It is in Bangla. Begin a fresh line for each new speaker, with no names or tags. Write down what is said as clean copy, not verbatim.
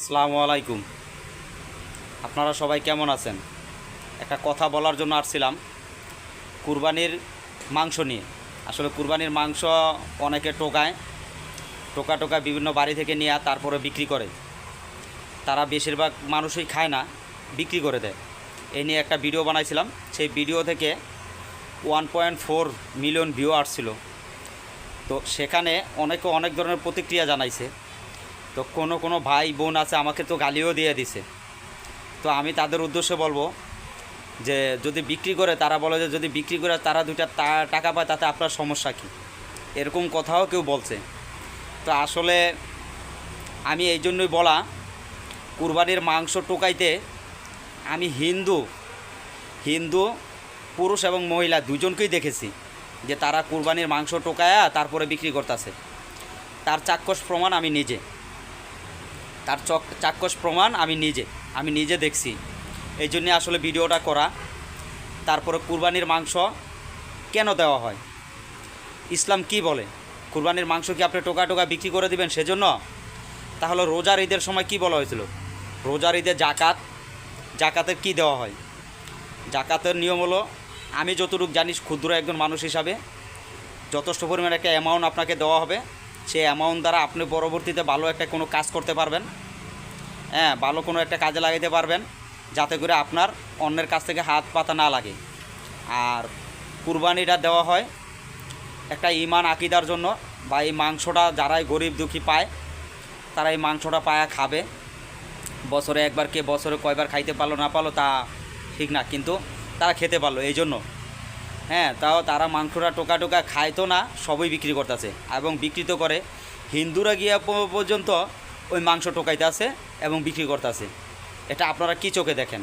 আসসালামু আলাইকুম। আপনারা সবাই কেমন আছেন? একটা কথা বলার জন্য আসছিলাম কুরবানির মাংস নিয়ে। আসলে কুরবানির মাংস অনেকে টোকা বিভিন্ন বাড়ি থেকে নিয়ে তারপরে বিক্রি করে। তারা বেশিরভাগ মানুষই খায় না, বিক্রি করে দেয়। এই নিয়ে একটা ভিডিও বানাইছিলাম। সেই ভিডিও থেকে 1.4 মিলিয়ন ভিউ আসছিল। তো সেখানে অনেকে অনেক ধরনের প্রতিক্রিয়া জানাইছে। তো কোনো ভাই বোন আছে আমাকে তো গালিও দিয়ে দিছে। তো আমি তাদের উদ্দেশ্যে বলবো যে যদি বিক্রি করে, তারা বলে যে যদি বিক্রি করে তারা দুইটা টাকা পায় তাতে আপনার সমস্যা কী, এরকম কথাও কেউ বলছে। তো আসলে আমি এই জন্যই বলা, কুরবানির মাংস টোকাইতে আমি হিন্দু পুরুষ এবং মহিলা দুজনকেই দেখেছি যে তারা কুরবানির মাংস টোকায়া তারপরে বিক্রি করতেছে। তার চাক্ষুষ প্রমাণ আমি নিজে, আমি নিজে দেখছি। এই জন্যে আসলে ভিডিওটা করা। তারপরে কুরবানির মাংস কেন দেওয়া হয়, ইসলাম কি বলে? কুরবানির মাংস কি আপনি টোকা বিক্রি করে দিবেন সেজন্য? তাহলে রোজার ঈদের সময় কি বলা হয়েছিল? রোজার ঈদে জাকাতের কি দেওয়া হয়? জাকাতের নিয়ম হলো, আমি যতটুকু জানি ক্ষুদ্র একজন মানুষ হিসাবে, যথেষ্ট পরিমাণে একটা অ্যামাউন্ট আপনাকে দেওয়া হবে। সেই অ্যামাউন্ট দ্বারা আপনি পরবর্তীতে ভালো একটা কোনো কাজ করতে পারবেন। ভালো কোনো একটা কাজে লাগাইতে পারবেন, যাতে করে আপনার অন্যের কাছ থেকে হাত পাতা না লাগে। আর কুরবানিটা দেওয়া হয় একটা ঈমান আকিদার জন্য, বা এই মাংসটা যারাই গরিব দুঃখী পায় তারা এই মাংসটা পায়া খাবে। বছরে একবার, কে বছরে কয়বার খাইতে পারলো না পারলো তা ঠিক না, কিন্তু তারা খেতে পারলো এই জন্য। তাও তারা মাংসটা টোকা খায় তো না, সবই বিক্রি করতেছে এবং বিক্রি তো করে। হিন্দুরা গিয়া পর্যন্ত ওই মাংস টোকাইতে আছে এবং বিক্রি করতেছে। এটা আপনারা কি চোখে দেখেন?